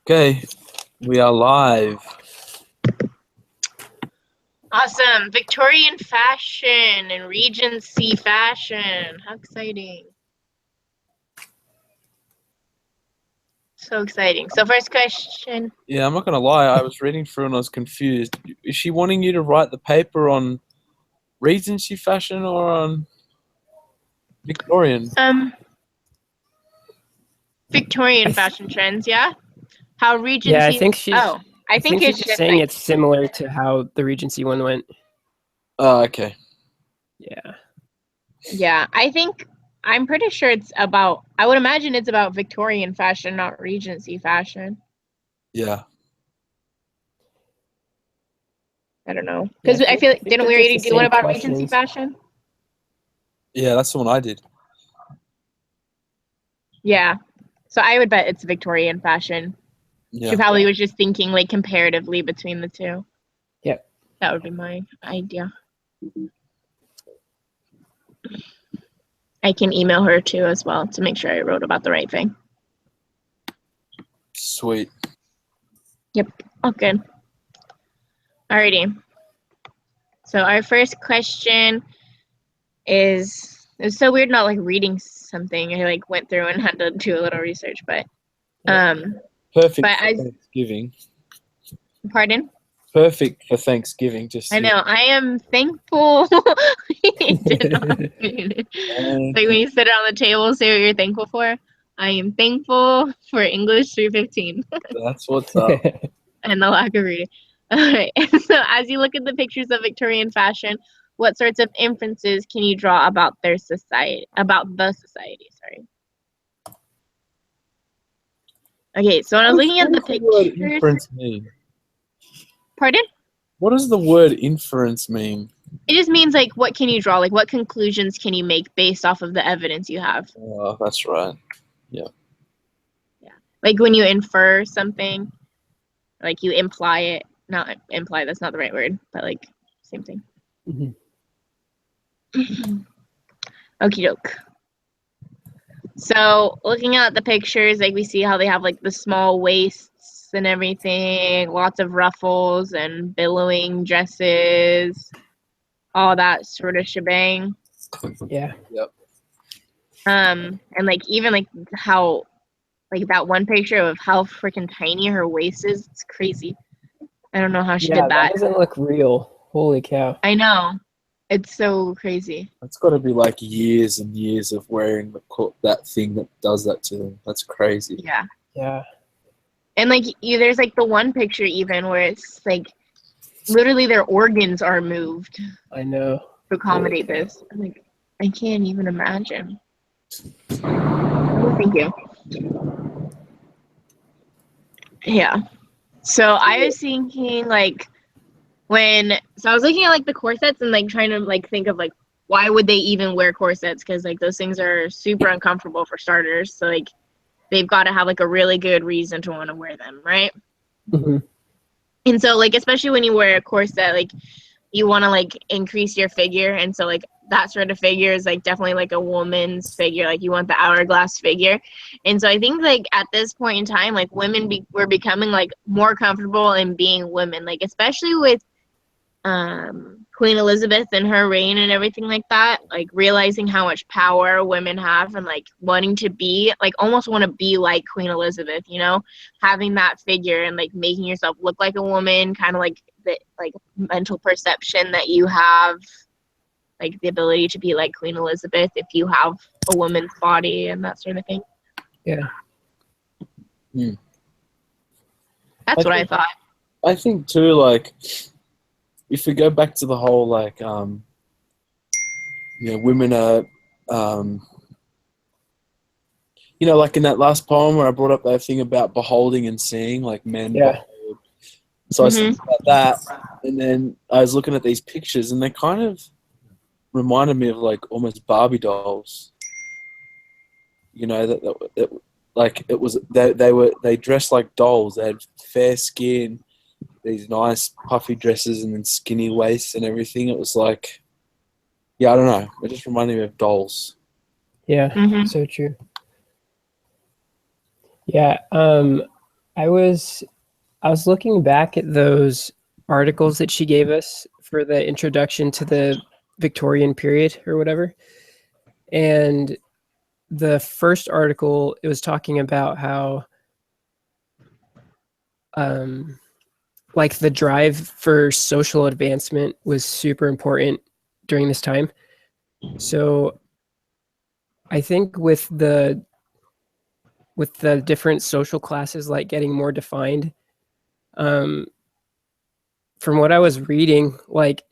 Okay, we are live. Awesome. Victorian fashion and Regency fashion. How exciting. So exciting. So first question. Yeah, I'm not gonna lie. I was reading through and I was confused. Is she wanting you to write the paper on Regency fashion or on Victorian? Victorian fashion trends, yeah? How Regency... Yeah, I think she's. I think she's it's just just saying like... it's similar to how the Regency one went. Oh, okay. Yeah. Yeah, I'm pretty sure it's about... I would imagine it's about Victorian fashion, not Regency fashion. Yeah. I don't know. Because Yeah, I feel like... Didn't we they're already just the do one same about Regency questions. fashion? Yeah, that's the one I did. Yeah. So I would bet it's Victorian fashion. Yeah. She probably was just thinking like comparatively between the two. Yep. That would be my idea. I can email her too as well to make sure I wrote about the right thing. Sweet. Yep. All good. Alrighty. So our first question is... It's so weird not like reading something. I like went through and had to do a little research, but Perfect but for Thanksgiving. Pardon? Perfect for Thanksgiving. Just I know. I am thankful. Like when you sit on the table, say what you're thankful for. I am thankful for English 315 That's what's up. and the lack of reading. All right. So as you look at the pictures of Victorian fashion, what sorts of inferences can you draw about their society? About the society, sorry. Okay, so when I was looking at the What does the word pictures... inference mean? Pardon? What does the word inference mean? It just means like what can you draw? Like what conclusions can you make based off of the evidence you have? Oh, that's right. Yeah. Yeah. Like when you infer something, like you imply it. Not imply, that's not the right word, but like same thing. Okie doke. So looking at the pictures, like we see how they have like the small waists and everything, lots of ruffles and billowing dresses, all that sort of shebang. Yeah. Yep. And like even like how like that one picture of how freaking tiny her waist is, it's crazy. I don't know how she did that. That doesn't look real. Holy cow. I know. It's so crazy. It's got to be like years and years of wearing that thing that does that to them. That's crazy. Yeah. Yeah. And like there's like the one picture even where it's like literally their organs are moved I know. to accommodate this. I'm like, I can't even imagine. Oh, thank you. Yeah. So I was thinking like I was looking at like the corsets and like trying to like think of like why would they even wear corsets, because like those things are super uncomfortable for starters, so like they've got to have like a really good reason to want to wear them, right? And so like especially when you wear a corset, like you want to like increase your figure, and so like that sort of figure is like definitely like a woman's figure, like you want the hourglass figure. And so I think like at this point in time, like women were becoming like more comfortable in being women, like especially with Queen Elizabeth and her reign and everything like that, like realizing how much power women have and like wanting to be like almost want to be like Queen Elizabeth, you know, having that figure and like making yourself look like a woman, kind of like the like mental perception that you have, like the ability to be like Queen Elizabeth if you have a woman's body and that sort of thing. Yeah. That's what I thought. I think too, like, if we go back to the whole, like, women are, like in that last poem where I brought up that thing about beholding and seeing, like men behold. So I was thinking about that, and then I was looking at these pictures, and they kind of reminded me of, like, almost Barbie dolls. You know, that like, it was, they dressed like dolls. They had fair skin, these nice puffy dresses, and then skinny waists and everything. It was like, I don't know. It just reminded me of dolls. Yeah, so true. Yeah, I was looking back at those articles that she gave us for the introduction to the Victorian period or whatever. And the first article, it was talking about how like the drive for social advancement was super important during this time. So I think with the different social classes like getting more defined, from what I was reading, like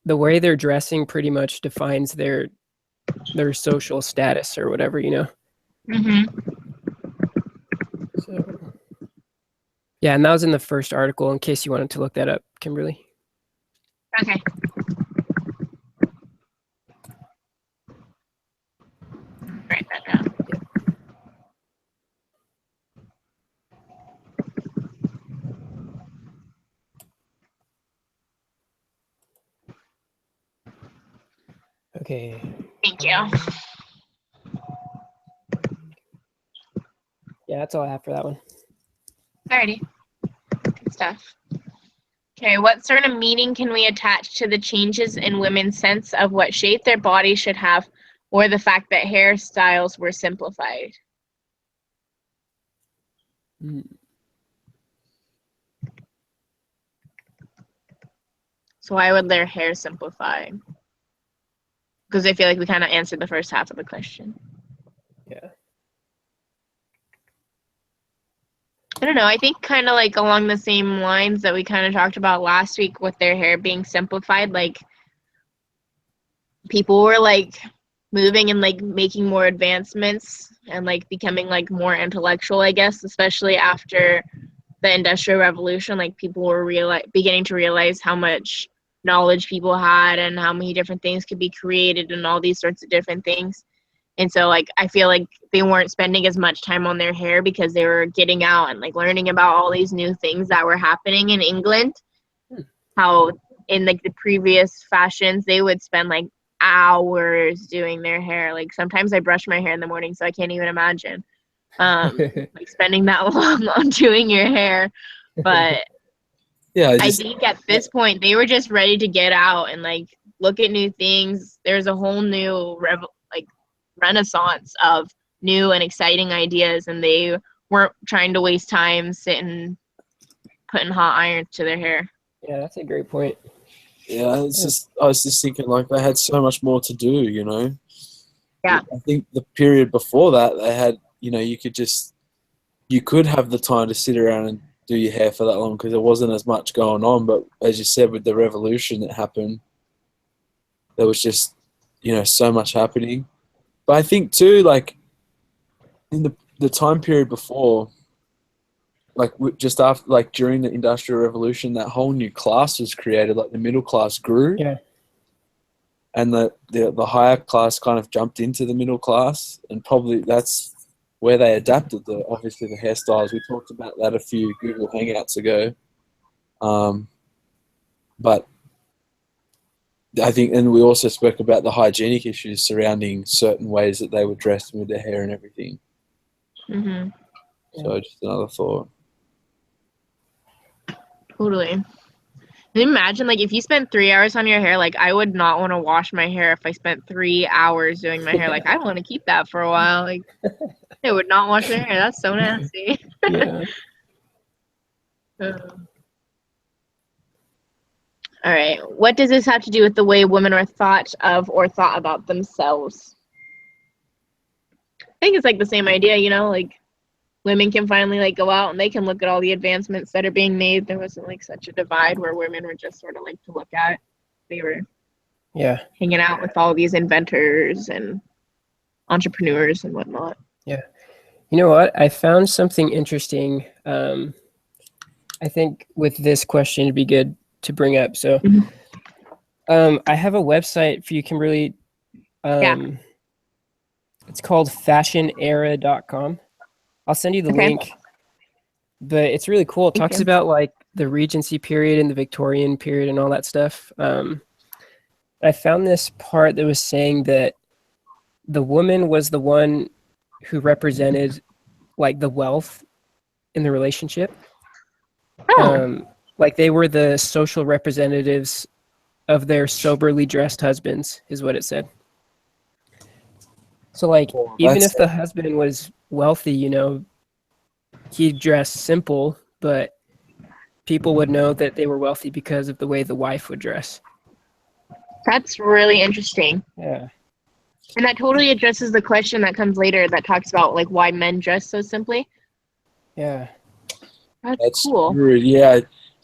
the way they're dressing pretty much defines their social status or whatever, you know. So yeah, and that was in the first article in case you wanted to look that up, Kimberly. Okay. Write that down. Okay. Thank you. Yeah, that's all I have for that one. Alrighty. Good stuff. Okay, what sort of meaning can we attach to the changes in women's sense of what shape their body should have, or the fact that hairstyles were simplified? So why would their hair simplify? Because I feel like we kind of answered the first half of the question. Yeah. I don't know. I think kind of like along the same lines that we kind of talked about last week with their hair being simplified, like people were like moving and like making more advancements and like becoming like more intellectual, I guess, especially after the Industrial Revolution. Like people were beginning to realize how much knowledge people had and how many different things could be created and all these sorts of different things. And so like I feel like they weren't spending as much time on their hair because they were getting out and like learning about all these new things that were happening in England. How in like the previous fashions they would spend like hours doing their hair. Like sometimes I brush my hair in the morning, so I can't even imagine like spending that long on doing your hair. But yeah, I think at this point they were just ready to get out and like look at new things. There's a whole new renaissance of new and exciting ideas, and they weren't trying to waste time sitting putting hot irons to their hair. Yeah, that's a great point. Yeah, it's just I was just thinking like they had so much more to do, you know. Yeah. I think the period before that they had, you know, you could have the time to sit around and do your hair for that long because there wasn't as much going on. But as you said, with the revolution that happened, there was just, you know, so much happening. But I think too, like in the time period before, like just after, like during the Industrial Revolution, that whole new class was created. Like the middle class grew, Yeah. and the higher class kind of jumped into the middle class, and probably that's where they adapted obviously the hairstyles. We talked about that a few Google Hangouts ago, but I think, and we also spoke about the hygienic issues surrounding certain ways that they were dressed with their hair and everything. Mm-hmm. So just another thought. Totally. Can you imagine, like, if you spent 3 hours on your hair? Like, I would not want to wash my hair if I spent 3 hours doing my hair. Like, I want to keep that for a while. Like, I would not wash their hair. That's so nasty. Yeah. All right. What does this have to do with the way women are thought of or thought about themselves? I think it's like the same idea, you know, like women can finally like go out and they can look at all the advancements that are being made. There wasn't like such a divide where women were just sort of like to look at. They were hanging out with all these inventors and entrepreneurs and whatnot. Yeah. You know what? I found something interesting. I think with this question it'd be good to bring up. So I have a website for you, Kimberly. It's called fashionera.com. I'll send you the link. But it's really cool. It talks about like the Regency period and the Victorian period and all that stuff. I found this part that was saying that the woman was the one who represented like the wealth in the relationship. Oh. Like they were the social representatives of their soberly dressed husbands, is what it said. So like, even if the husband was wealthy, you know, he'd dress simple, but people would know that they were wealthy because of the way the wife would dress. That's really interesting. Yeah. And that totally addresses the question that comes later that talks about like why men dress so simply. Yeah. That's cool. Rude, yeah.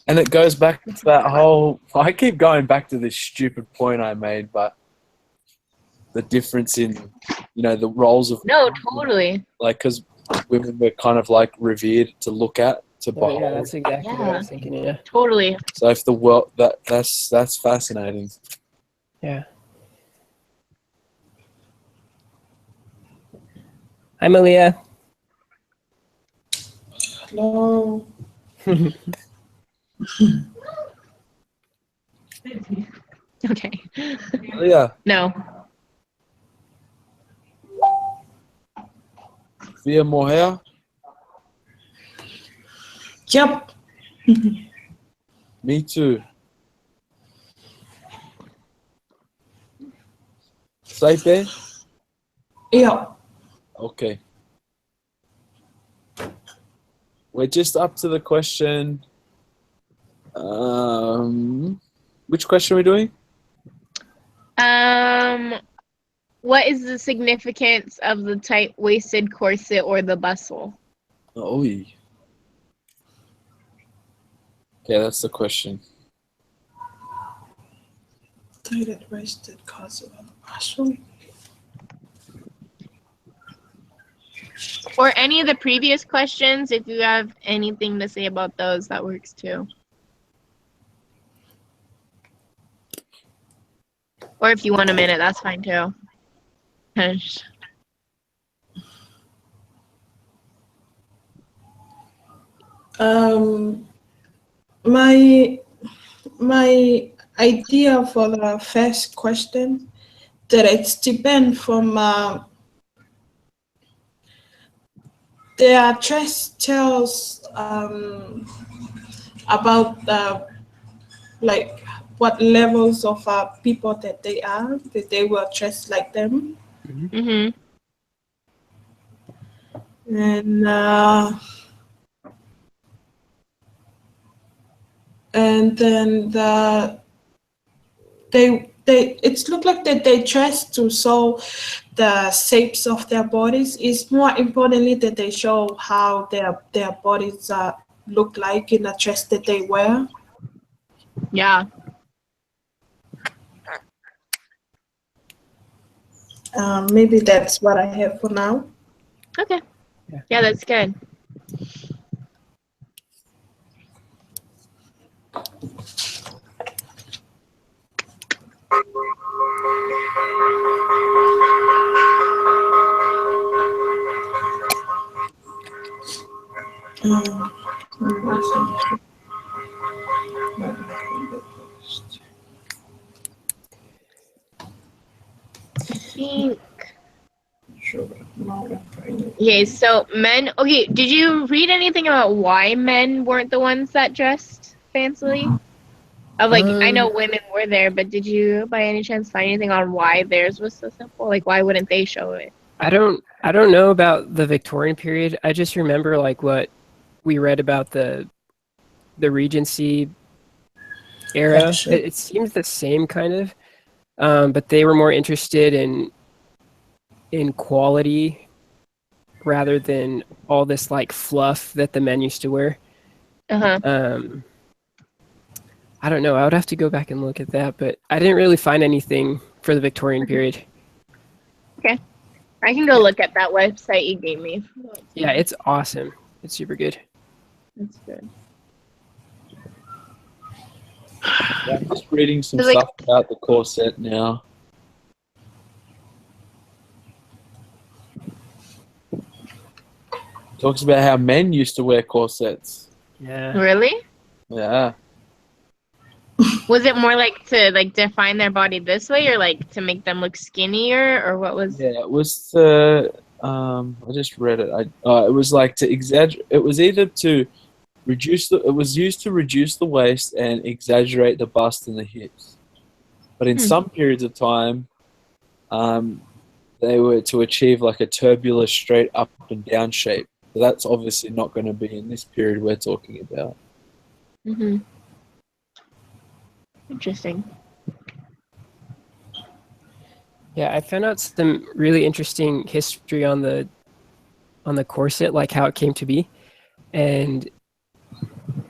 And it goes back to that whole... I keep going back to this stupid point I made, but the difference in, you know, the roles of... No, totally. Like, because women were kind of, like, revered to look at, to behold. Yeah, that's exactly what I was thinking, yeah. Totally. So if the world... That's fascinating. Yeah. Hi, Malia. Hello. Okay. Yeah. No. Via more hair? Yep. Me too. Saipe? Yeah. Okay. We're just up to the question. Which question are we doing? What is the significance of the tight-waisted corset or the bustle? Oh, okay, that's the question. Tight-waisted corset or the bustle. Or any of the previous questions, if you have anything to say about those, that works too. Or if you want a minute, that's fine too. My idea for the first question that it's depend from their dress tells about like what levels of people that they are, that they were dressed like them. Mm-hmm. And then it looked like that they dress to show the shapes of their bodies. It's more importantly that they show how their bodies look like in the dress that they wear. Yeah. Maybe that's what I have for now. Okay. Yeah, that's good. I think. Okay, so men. Okay, did you read anything about why men weren't the ones that dressed fancily? Of like, I know women were there, but did you, by any chance, find anything on why theirs was so simple? Like, why wouldn't they show it? I don't know about the Victorian period. I just remember like what we read about the Regency era. It seems the same kind of, but they were more interested in quality rather than all this like fluff that the men used to wear. I don't know. I would have to go back and look at that, but I didn't really find anything for the Victorian period. Okay. I can go look at that website you gave me. Yeah, it's awesome. It's super good. That's good. Yeah, I'm just reading some stuff about the corset now. It talks about how men used to wear corsets. Yeah. Really? Yeah. Was it more like to like define their body this way, or like to make them look skinnier, or what was? Yeah, it was to I just read it. It was like to exaggerate. It was either to reduce the. It was used to reduce the waist and exaggerate the bust and the hips. But in some periods of time, they were to achieve like a tubular straight up and down shape. So that's obviously not going to be in this period we're talking about. Mm-hmm. Interesting. Yeah, I found out some really interesting history on the corset, like how it came to be. And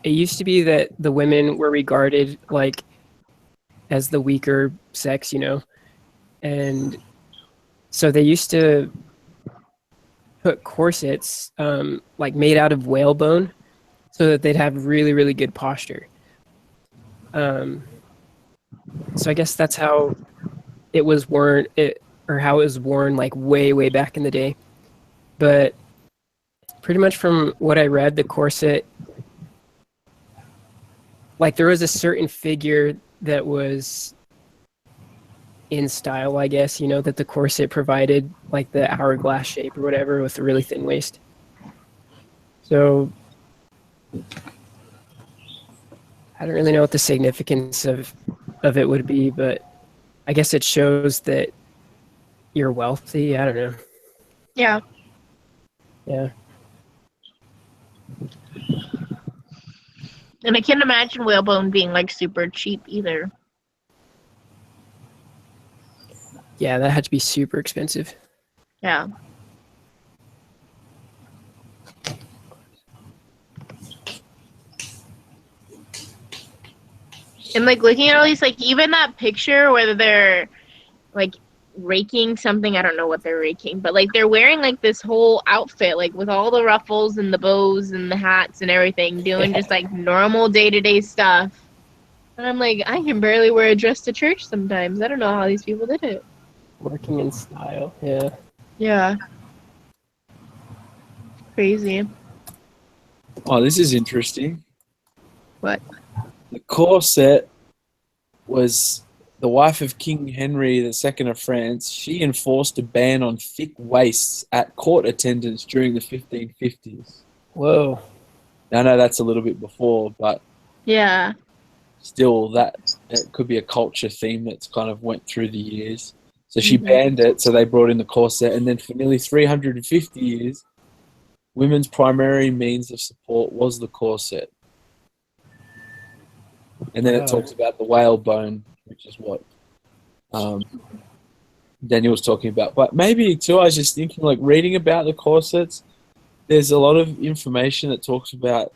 it used to be that the women were regarded like as the weaker sex, you know. And so they used to put corsets like made out of whalebone so that they'd have really, really good posture. So I guess that's how it was worn, or how it was worn like way, way back in the day. But pretty much from what I read, the corset, like there was a certain figure that was in style, I guess, you know, that the corset provided, like the hourglass shape or whatever with a really thin waist. So I don't really know what the significance of it would be, but I guess it shows that you're wealthy. I don't know. Yeah. Yeah. And I can't imagine whalebone being like super cheap either. Yeah, that had to be super expensive. Yeah. And like looking at all these, like even that picture where they're like raking something, I don't know what they're raking, but like they're wearing like this whole outfit, like with all the ruffles and the bows and the hats and everything, doing just like normal day-to-day stuff. And I'm like, I can barely wear a dress to church sometimes. I don't know how these people did it. Working in style, yeah. Yeah. Crazy. Oh, this is interesting. What? The corset was the wife of King Henry II of France. She enforced a ban on thick waists at court attendance during the 1550s. Whoa. Now, I know that's a little bit before, but Yeah. still, that it could be a culture theme that's kind of went through the years. So she banned it, so they brought in the corset, and then for nearly 350 years, women's primary means of support was the corset. And then it talks about the whalebone, which is what Daniel was talking about. But maybe, too, I was just thinking, like, reading about the corsets, there's a lot of information that talks about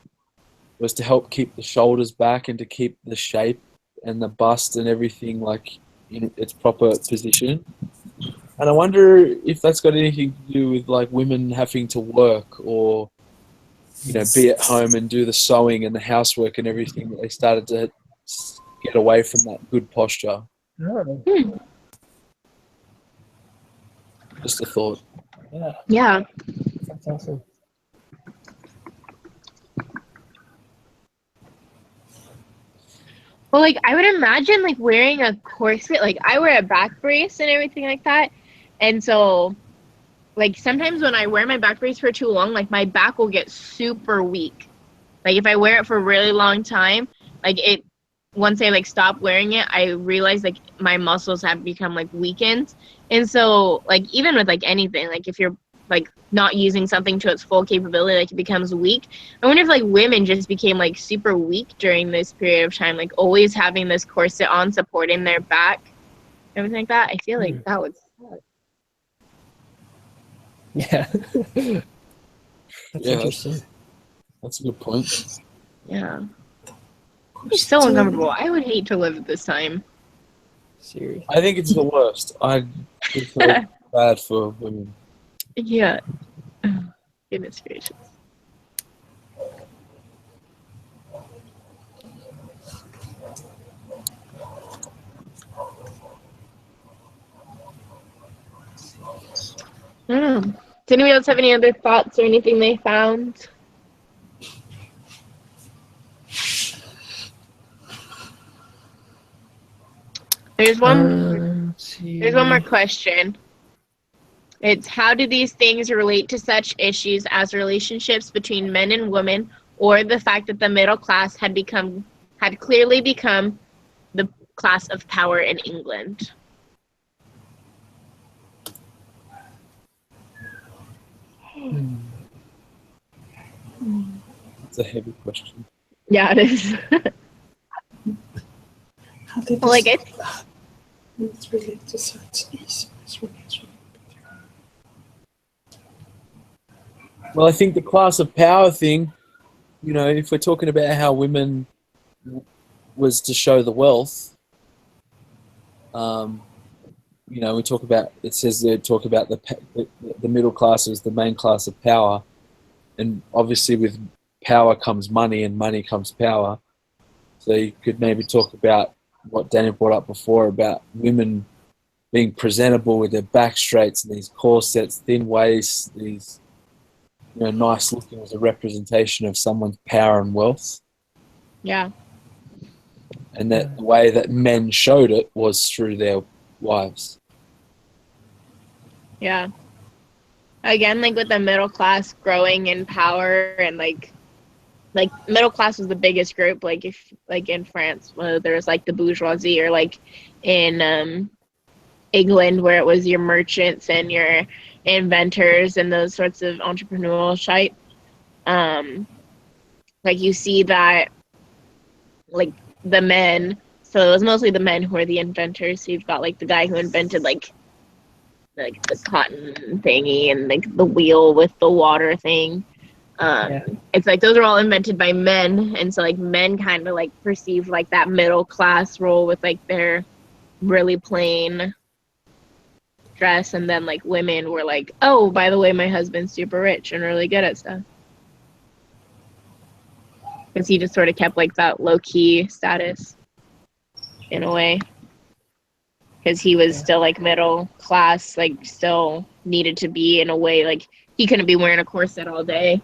was to help keep the shoulders back and to keep the shape and the bust and everything, like, in its proper position. And I wonder if that's got anything to do with, like, women having to work or, you know, be at home and do the sewing and the housework and everything, that they started to get away from that good posture. Just a thought. Yeah. That's awesome. Well, like, I would imagine, like, wearing a corset, like, I wear a back brace and everything like that. And so, like, sometimes when I wear my back brace for too long, like, my back will get super weak. Like, if I wear it for a really long time, like, once I, like, stop wearing it, I realize, like, my muscles have become, like, weakened. And so, like, even with, like, anything, like, if you're, like, not using something to its full capability, like, it becomes weak. I wonder if, like, women just became, like, super weak during this period of time, like, always having this corset on, supporting their back, everything like that. I feel like that would suck. Yeah. That's interesting. That's a good point. Yeah. It's so uncomfortable. I would hate to live at this time. Seriously. I think it's the worst. I feel bad for women. Yeah. Goodness gracious. I don't know. Does anyone else have any other thoughts or anything they found? There's one more question. It's how do these things relate to such issues as relationships between men and women, or the fact that the middle class had clearly become the class of power in England? It's a heavy question. Yeah, it is. How did Well, like this- it's it's really just it's really. Well, I think the class of power thing, you know, if we're talking about how women was to show the wealth, you know, we talk about, it says they talk about the middle class as the main class of power, and obviously with power comes money, and money comes power. So you could maybe talk about what Daniel brought up before about women being presentable with their back straights and these corsets, thin waists, these, you know, nice looking as a representation of someone's power and wealth. yeah. And that the way that men showed it was through their wives. Yeah. Again, like with the middle class growing in power, and like middle class was the biggest group. Like if like in France, where there was like the bourgeoisie, or like in England, where it was your merchants and your inventors and those sorts of entrepreneurial shite. Like you see that like the men. So it was mostly the men who were the inventors. So you've got like the guy who invented like the cotton thingy, and like the wheel with the water thing. It's like those are all invented by men, and so like men kind of like perceived like that middle class role with like their really plain dress, and then like women were like, oh, by the way, my husband's super rich and really good at stuff, because he just sort of kept like that low key status in a way, because he was still like middle class, like still needed to be in a way, like he couldn't be wearing a corset all day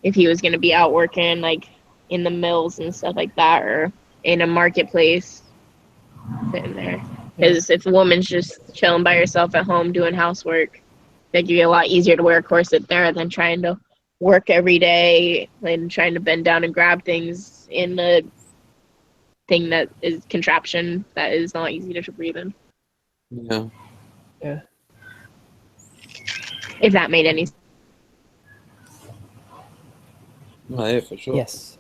if he was going to be out working like in the mills and stuff like that, or in a marketplace sitting there. Because if a woman's just chilling by herself at home doing housework, it'd be a lot easier to wear a corset there than trying to work every day and trying to bend down and grab things in a thing that is contraption that is not easy to breathe in. Yeah. Yeah. If that made any sense. Oh, yeah, for sure. Yes.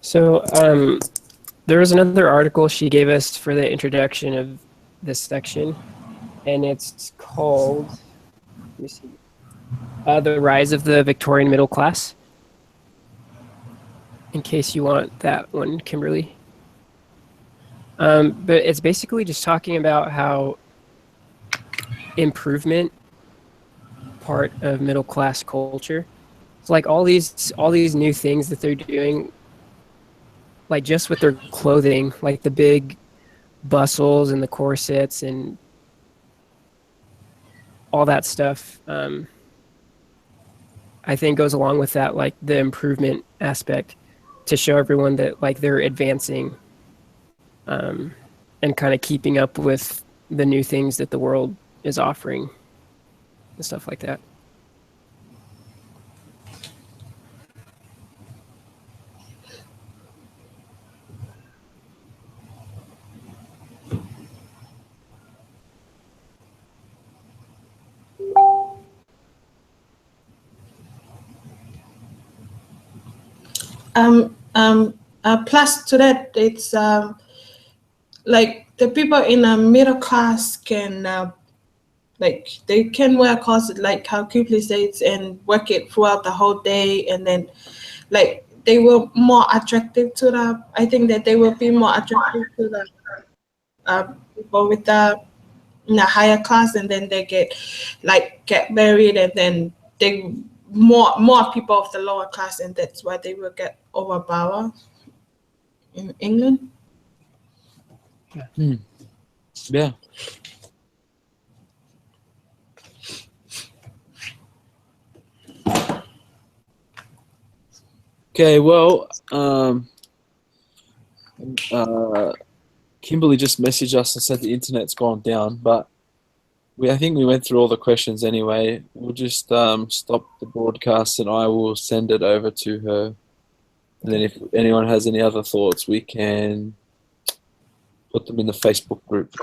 So there was another article she gave us for the introduction of this section, and it's called, let me see, The Rise of the Victorian Middle Class, in case you want that one, Kimberly. But it's basically just talking about how improvement part of middle class culture. It's like all these new things that they're doing, like just with their clothing, like the big bustles and the corsets and all that stuff. I think goes along with that, like the improvement aspect, to show everyone that like they're advancing, and kind of keeping up with the new things that the world is offering and stuff like that. Plus to that, it's like the people in a middle class can like they can wear corsets like how Kipling says and work it throughout the whole day, and then like they were more attractive to the. I think that they will be more attractive to the people with the in a higher class, and then they get married, and then they more people of the lower class, and that's why they will get overpowered in England. Yeah. Okay, well, Kimberly just messaged us and said the internet's gone down, but I think we went through all the questions anyway. We'll just stop the broadcast and I will send it over to her. And then if anyone has any other thoughts, we can put them in the Facebook group.